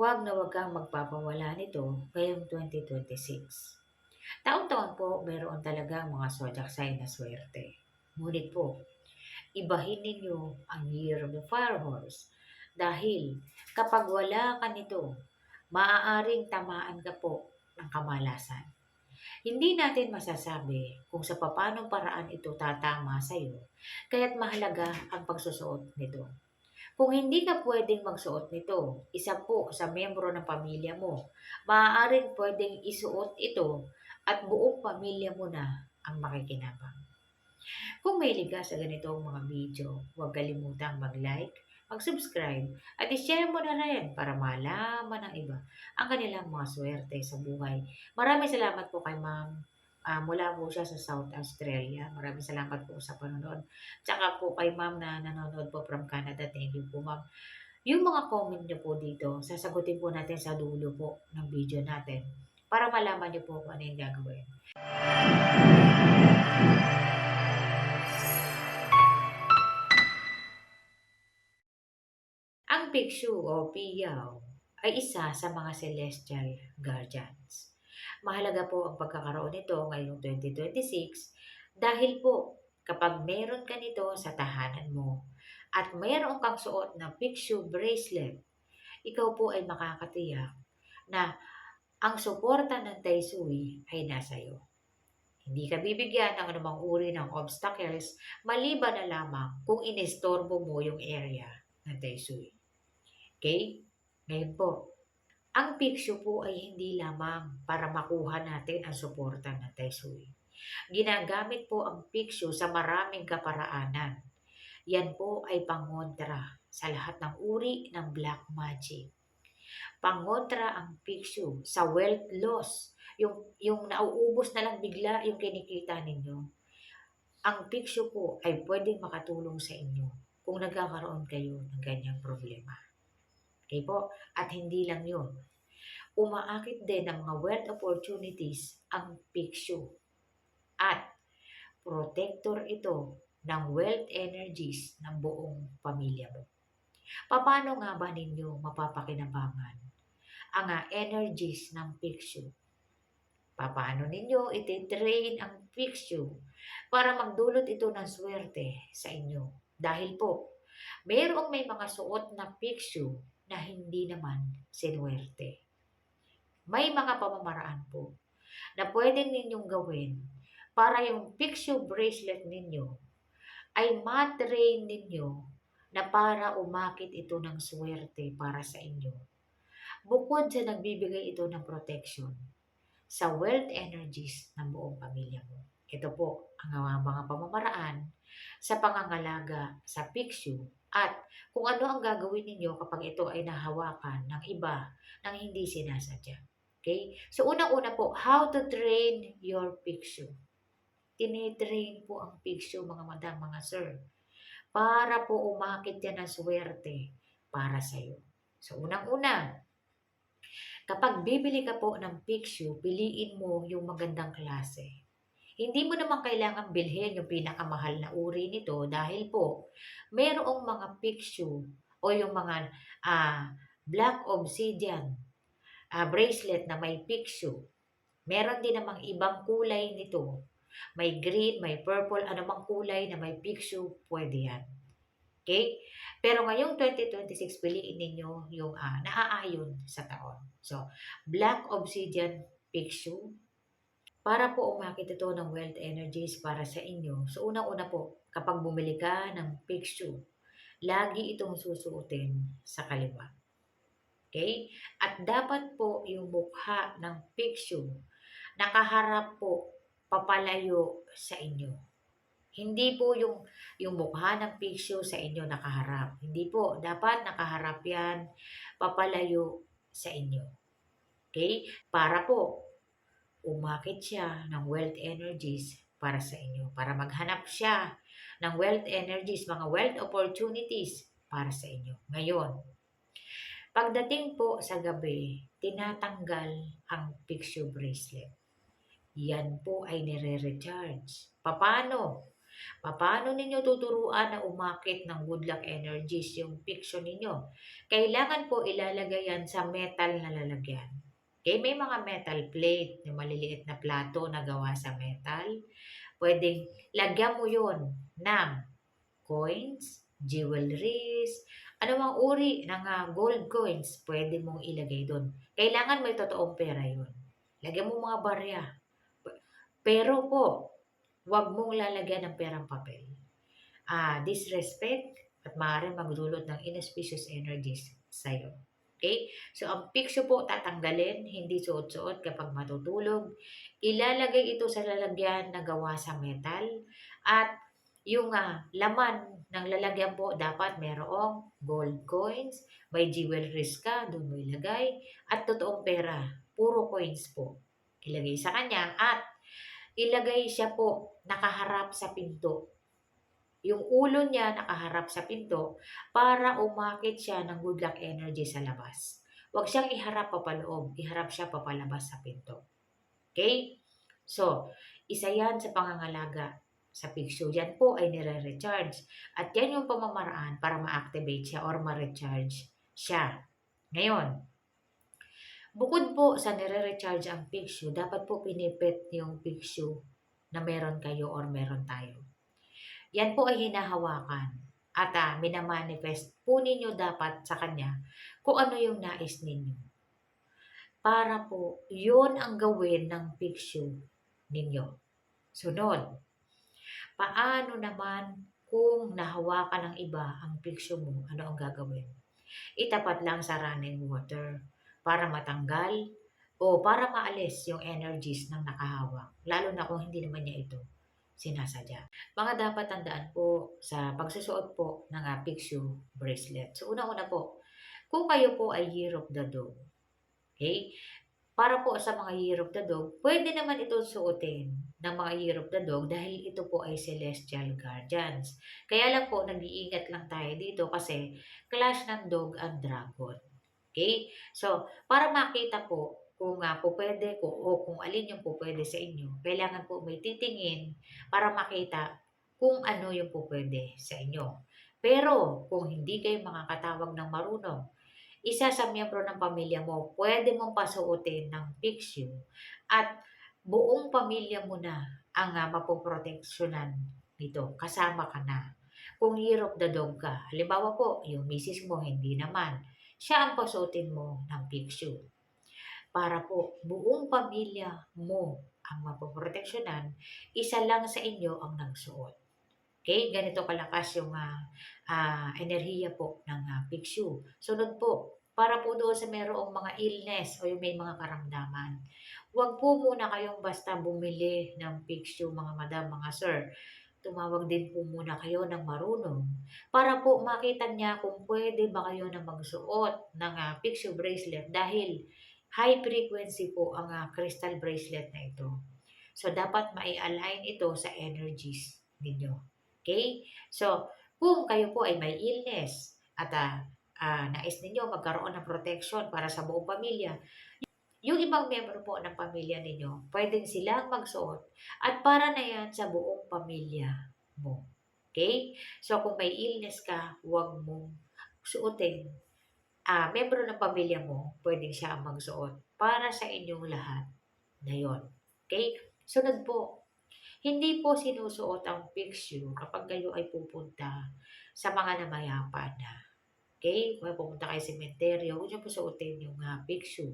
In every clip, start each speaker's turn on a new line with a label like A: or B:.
A: Huwag kang magpapawala nito ngayong 2026. Taon-taon po mayroon talagang mga zodiac sign na swerte. Ngunit po, ibahin ninyo ang Year of the Fire Horse dahil kapag wala ka nito, maaaring tamaan ka po ng kamalasan. Hindi natin masasabi kung sa papanong paraan ito tatama sa iyo, kaya't mahalaga ang pagsusuot nito. Kung hindi ka pwedeng magsuot nito, isa po sa miyembro ng pamilya mo, maaaring pwedeng isuot ito at buong pamilya mo na ang makikinabang. Kung may liga sa ganitong mga video, huwag kalimutang mag-like, mag-subscribe, at i-share mo na rin para malaman ng iba ang kanilang mga swerte sa buhay. Maraming salamat po kay ma'am. Mula po siya sa South Australia. Maraming salamat po sa panonood. Tsaka po kay ma'am na nanonood po from Canada. Thank you po ma'am. Yung mga comment niyo po dito, sasagutin po natin sa dulo po ng video natin para malaman niyo po kung ano yung gagawin. Ang Bhikshu o Piyaw ay isa sa mga celestial guardians. Mahalaga po ang pagkakaroon nito ngayong 2026 dahil po kapag meron ka nito sa tahanan mo at meron kang suot na Bhikshu bracelet, ikaw po ay makakatiyak na ang suporta ng Tai Sui ay nasa iyo. Hindi ka bibigyan ng anumang uri ng obstacles maliban na lamang kung inestorbo mo yung area ng Tai Sui. Okay? Ngayon po, ang Piksyo po ay hindi lamang para makuha natin ang suporta ng Tai Sui. Ginagamit po ang Piksyo sa maraming kaparaanan. Yan po ay pangontra sa lahat ng uri ng black magic. Pangontra ang Piksyo sa wealth loss. Yung nauubos na lang bigla yung kinikita ninyo. Ang Piksyo po ay pwedeng makatulong sa inyo kung nagkakaroon kayo ng ganyang problema. Okay po? At hindi lang yun. Umaakit din ng mga wealth opportunities ang Piksyo. At protector ito ng wealth energies ng buong pamilya mo. Paano nga ba ninyo mapapakinabangan ang energies ng Piksyo? Paano ninyo ititrain ang Piksyo para magdulot ito ng swerte sa inyo? Dahil po, mayroong may mga suot na Piksyo na hindi naman sinuwerte. May mga pamamaraan po na pwede ninyong gawin para yung Piksyo bracelet ninyo ay matrain ninyo na para umakit ito ng swerte para sa inyo. Bukod sa nagbibigay ito ng protection sa wealth energies ng buong pamilya mo. Ito po ang mga pamamaraan sa pangangalaga sa Piksyo at kung ano ang gagawin ninyo kapag ito ay nahawakan ng iba nang hindi sinasadya. Okay? So, unang-una po, how to train your Piksyo. Tinitrain po ang Piksyo, mga madam, mga sir, para po umakit yan ng swerte para sa iyo. So, unang-una, kapag bibili ka po ng Piksyo, piliin mo yung magandang klase. Hindi mo naman kailangan bilhin yung pinakamahal na uri nito dahil po mayroong mga Piksyo o yung mga black obsidian bracelet na may Piksyo. Meron din namang ibang kulay nito. May green, may purple, anumang kulay na may Piksyo, pwede yan. Okay? Pero ngayong 2026, piliin ninyo yung naaayon sa taon. So, Black Obsidian Piksyo. Para po umakit ito ng wealth energies para sa inyo. So, unang-una po, kapag bumili ka ng Piksyo, lagi itong susuotin sa kaliwa. Okay? At dapat po yung mukha ng Piksyo nakaharap po papalayo sa inyo. Hindi po yung mukha ng Piksyo sa inyo nakaharap. Hindi po. Dapat nakaharap yan, papalayo sa inyo. Okay? Para po, umakit siya ng wealth energies para sa inyo. Para maghanap siya ng wealth energies, mga wealth opportunities para sa inyo. Ngayon, pagdating po sa gabi, tinatanggal ang Piksyo bracelet. Yan po ay nire-recharge. Paano? Paano ninyo tuturuan na umakit ng good luck energies yung fiction ninyo? Kailangan po ilalagay yan sa metal na lalagyan. Okay, may mga metal plate, yung maliliit na plato na gawa sa metal. Pwedeng lagyan mo yun ng coins, jewelries, anumang uri ng gold coins, pwede mong ilagay doon. Kailangan may totoong pera yun. Lagyan mo mga barya. Pero po, huwag mong lalagyan ng perang papel. Disrespect at maaaring magdulot ng inauspicious energies sa'yo. Okay? So, ang picture po tatanggalin, hindi suot-suot kapag matutulog. Ilalagay ito sa lalagyan na gawa sa metal. At yung laman ng lalagyan po dapat merong gold coins, may jewelries ka, doon mo ilagay, at totoong pera, puro coins po. Ilagay sa kanya at ilagay siya po nakaharap sa pinto. Yung ulo niya nakaharap sa pinto para umakit siya ng good luck energy sa labas. Huwag siyang iharap papaloob, iharap siya papalabas sa pinto. Okay? So, isa yan sa pangangalaga sa picture. Yan po ay nire-recharge. At yan yung pamamaraan para ma-activate siya or ma-recharge siya. Ngayon, bukod po sa nire-recharge ang picture, dapat po pinipit yung picture na meron kayo or meron tayo. Yan po ay hinahawakan at minamanifest po ninyo dapat sa kanya kung ano yung nais ninyo. Para po, yun ang gawin ng picture ninyo. Sunod, paano naman kung nahawakan ng iba ang picture mo, ano ang gagawin? Itapat lang sa running water para matanggal o para maalis yung energies ng nakahawak, lalo na kung hindi naman niya ito sinasadya. Mga dapat tandaan po sa pagsusuot po ng picture bracelet. So, una-una po, kung kayo po ay Year of the Dog, okay? Para po sa mga Year of the Dog, pwede naman ito suotin ng mga Year of the Dog dahil ito po ay Celestial Guardians. Kaya lang po, nag-iingat lang tayo dito kasi clash ng Dog and Dragon. Okay? So, para makita po kung po pwede ko o kung alin yung po pwede sa inyo, kailangan po may titingin para makita kung ano yung po pwede sa inyo. Pero, kung hindi kayo makakatawag ng marunong, isa sa miyembro ng pamilya mo, pwede mong pasuotin ng picture at buong pamilya mo na ang mapoproteksyonan nito. Kasama ka na. Kung Year of the Dog ka, halimbawa po, yung misis mo, hindi naman, siya ang pasuotin mo ng picture. Para po, buong pamilya mo ang mapoproteksyonan, isa lang sa inyo ang nagsuot. Okay, ganito kalakas yung enerhiya po ng picture. Sunod po, para po doon sa merong mga illness o yung may mga karamdaman. Huwag po muna kayong basta bumili ng picture mga madam, mga sir. Tumawag din po muna kayo ng marunong para po makita niya kung pwede ba kayo na magsuot ng picture bracelet dahil high frequency po ang crystal bracelet na ito. So, dapat mai-align ito sa energies ninyo. Okay? So, kung kayo po ay may illness at nais ninyo magkaroon ng protection para sa buong pamilya, yung ibang miyembro po ng pamilya ninyo, pwedeng silang magsuot at para na yan sa buong pamilya mo. Okay? So, kung may illness ka, huwag mong suotin. Miyembro ng pamilya mo, pwedeng siya ang magsuot para sa inyong lahat na yun. Okay? Sunod po, hindi po sinusuot ang picture kapag kayo ay pupunta sa mga namayapan na. Okay? Kung pupunta kayo sa sementeryo, huwag niyo po suotin yung picture.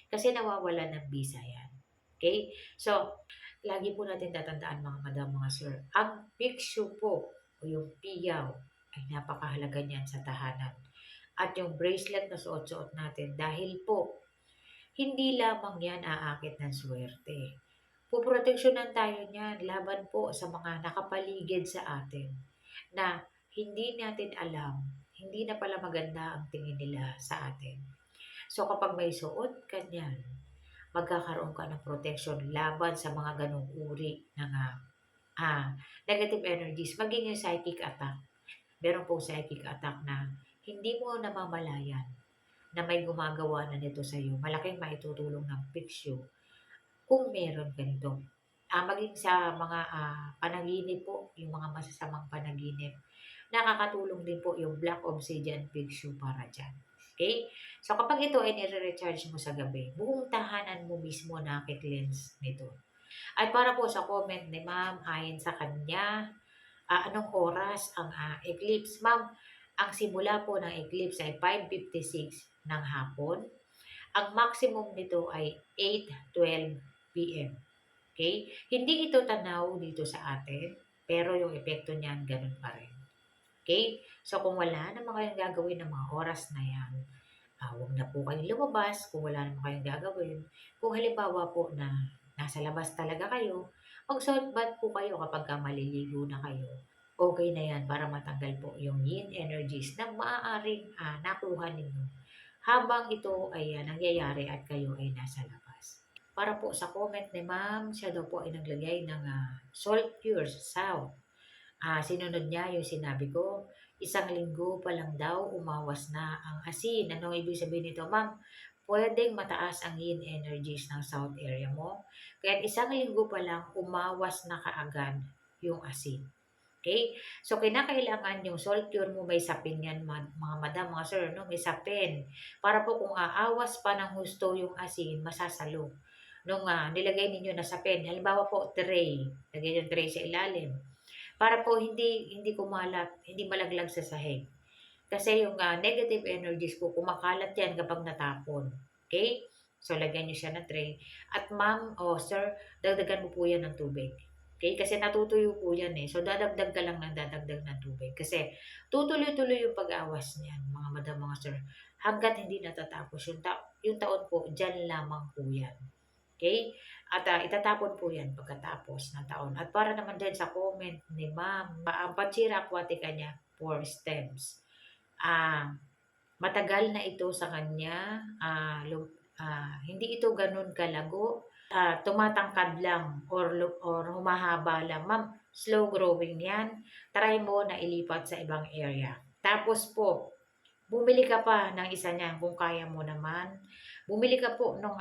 A: Kasi nawawala ng visa yan. Okay? So, lagi po natin tatandaan mga madam, mga sir, ang picture po o yung piyaw ay napakahalaga niyan sa tahanan. At yung bracelet na suot-suot natin dahil po, hindi lamang yan aakit ng swerte. Puproteksyonan tayo niyan laban po sa mga nakapaligid sa atin na hindi natin alam, hindi na pala maganda ang tingin nila sa atin. So kapag may suot ka niyan, magkakaroon ka ng protection laban sa mga ganong uri ng negative energies, maging yung psychic attack. Meron pong psychic attack na hindi mo namamalayan na may gumagawa na nito sa iyo. Malaking maitutulong ng picture kung meron ganitong maging sa mga panaginip po, yung mga masasamang panaginip. Nakakatulong din po yung Black Obsidian Pixie para dyan. Okay? So, kapag ito ay nire-recharge mo sa gabi, buong tahanan mo mismo nakikleanse nito. At para po sa comment ni ma'am, ayon sa kanya, anong oras ang eclipse? Ma'am, ang simula po ng eclipse ay 5:56 ng hapon. Ang maximum nito ay 8:12 p.m. Okay? Hindi ito tanaw dito sa atin, pero yung epekto niyan ganun pa rin. Okay? So kung wala naman kayong gagawin ng mga oras na yan, huwag na po kayong lumabas kung wala naman kayong gagawin. Kung halimbawa po na nasa labas talaga kayo, mag-salt bath po kayo kapag maliligo na kayo. Okay na yan para matanggal po yung yin energies na maaaring nakuha ninyo habang ito ay nangyayari at kayo ay nasa labas. Para po sa comment ni ma'am, siya daw po ay naglagay ng salt cure south. Sinunod niya yung sinabi ko, 1 linggo pa lang daw umawas na ang asin. Anong ibig sabihin nito, ma'am? Pwedeng mataas ang yin energies ng south area mo. Kaya 1 linggo pa lang umawas na kaagad yung asin. Okay? So, kinakailangan yung salt cure mo, may sapin yan, mga madam, mga sir, no? May sapin. Para po kung aawas pa ng husto yung asin, masasalo. Nung nilagay ninyo na sapin, halimbawa po, tray. Lagay yung tray sa ilalim. Para po hindi kumalat, hindi malaglag sa sahig. Kasi yung negative energies po, kumakalat yan kapag natapon. Okay? So, lagyan nyo siya ng tray. At ma'am o sir, dagdagan mo po yan ng tubig. Okay? Kasi natutuyo po yan eh. So, dadagdag ka lang ng dadagdag ng tubig. Kasi tutuloy-tuloy yung pag-awas niyan, mga madam, mga sir. Hanggat hindi natatapos yung taon po, dyan lamang po yan. Okay? At itatapon po yan pagkatapos ng taon. At para naman din sa comment ni ma'am, ang Pachira aquatica niya, 4 stems. Matagal na ito sa kanya. Hindi ito ganun kalago. Tumatangkad lang or humahaba lang. Ma'am, slow growing yan. Try mo na ilipat sa ibang area. Tapos po, bumili ka pa ng isa niyan kung kaya mo naman. Bumili ka po nung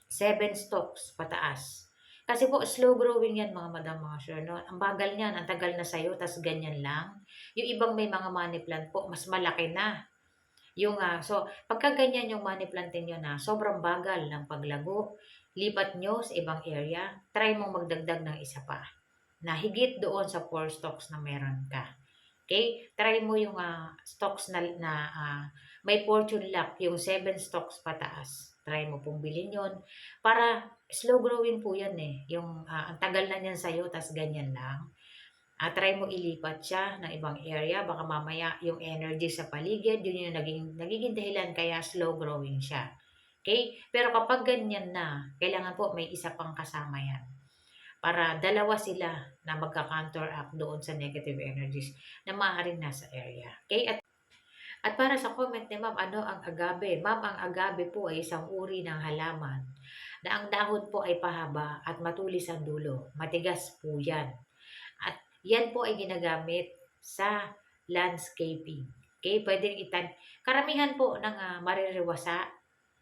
A: 7 stalks pataas. Kasi po, slow growing yan mga madam, mga sure. No? Ang bagal niyan, ang tagal na sa'yo, tas ganyan lang. Yung ibang may mga money plant po, mas malaki na. So, pagka ganyan yung money plant niyo na sobrang bagal ng paglago, lipat nyo sa ibang area, try mong magdagdag ng isa pa na higit doon sa 4 stocks na meron ka. Okay? Try mo yung stocks na may fortune lock, yung 7 stocks pataas. Try mo pong bilhin yun. Para slow growing po yan eh. Yung ang tagal na niyan sa'yo, tas ganyan lang. Try mo ilipat siya ng ibang area. Baka mamaya yung energy sa paligid, yun yung nagiging dahilan kaya slow growing siya. Okay? Pero kapag ganyan na, kailangan po may isa pang kasama yan. Para dalawa sila na magka-counteract doon sa negative energies na maaaring nasa area. Okay? At para sa comment ni ma'am, ano ang agave? Ma'am, ang agave po ay isang uri ng halaman na ang dahon po ay pahaba at matulis ang dulo. Matigas po yan. At yan po ay ginagamit sa landscaping. Okay, pwedeng karamihan po ng maririwasa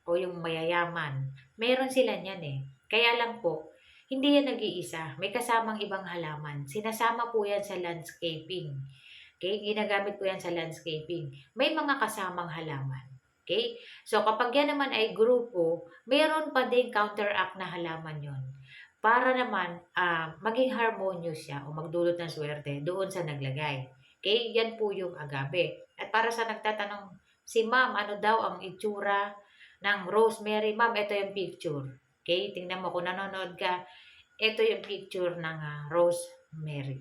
A: o yung mayayaman, meron sila niyan eh. Kaya lang po, hindi yan nag-iisa. May kasamang ibang halaman. Sinasama po yan sa landscaping. Okay, ginagamit po yan sa landscaping. May mga kasamang halaman. Okay, so kapag yan naman ay grupo, mayroon pa din counteract na halaman yon para naman maging harmonious siya o magdulot ng swerte doon sa naglagay. Okay, yan po yung agave. At para sa nagtatanong, si ma'am, ano daw ang itsura ng rosemary? Ma'am, ito yung picture. Okay, tingnan mo kung nanonood ka. Ito yung picture ng rosemary.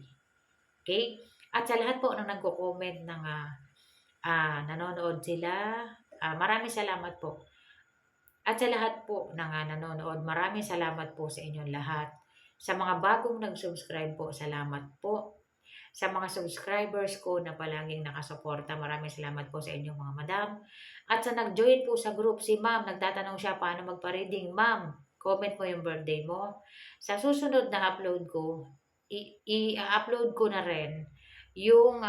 A: Okay, at sa lahat po ng nagko-comment ng nanonood sila, maraming salamat po. At sa lahat po ng nanonood, maraming salamat po sa inyong lahat. Sa mga bagong nag-subscribe po, salamat po. Sa mga subscribers ko na palaging nakasuporta, maraming salamat po sa inyong mga madam. At sa nag-join po sa group, si ma'am, nagtatanong siya paano magpa-reading. Ma'am, comment mo yung birthday mo. Sa susunod na upload ko, i-upload ko na rin yung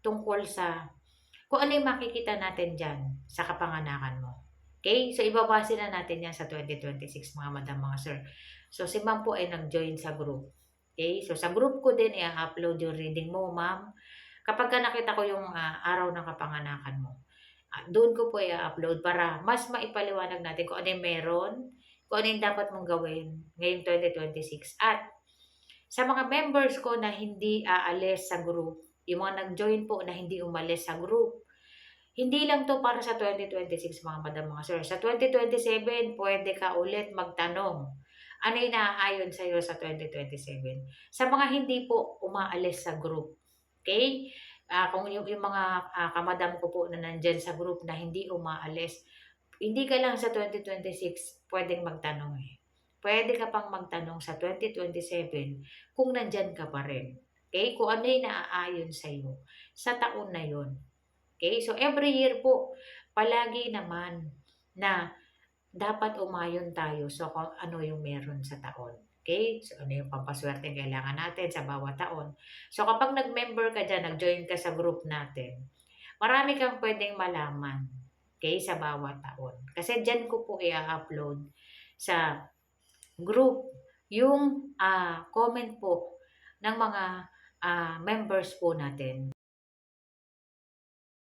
A: tungkol sa kung ano yung makikita natin dyan sa kapanganakan mo. Okay? So, ibabase na natin yan sa 2026, mga madam, mga sir. So, si ma'am po ay nag-join sa group. Okay? So, sa group ko din, i-upload yung reading mo, ma'am. Kapag ka nakita ko yung araw ng kapanganakan mo, doon ko po i-upload para mas maipaliwanag natin kung ano yung meron, kung ano yung dapat mong gawin ngayong 2026. At sa mga members ko na hindi aalis sa group, yung mga nag-join po na hindi umalis sa group, hindi lang to para sa 2026 mga madam, mga sir. Sa 2027, pwede ka ulit magtanong. Ano yung naaayon sa'yo sa 2027? Sa mga hindi po umaalis sa group. Okay? Kung yung mga kamadam ko po na nandyan sa group na hindi umaalis, hindi ka lang sa 2026 pwedeng magtanong eh. Pwede ka pang magtanong sa 2027 kung nandyan ka pa rin. Okay? Kung ano yung naaayon sa'yo sa taon na yon. Okay? So, every year po, palagi naman na dapat umayon tayo sa kung ano yung meron sa taon. Okay? So, ano yung pampaswerte kailangan natin sa bawat taon. So, kapag nag-member ka dyan, nag-join ka sa group natin, marami kang pwedeng malaman. Okay? Sa bawat taon. Kasi dyan ko po i-upload sa group yung comment po ng mga members po natin.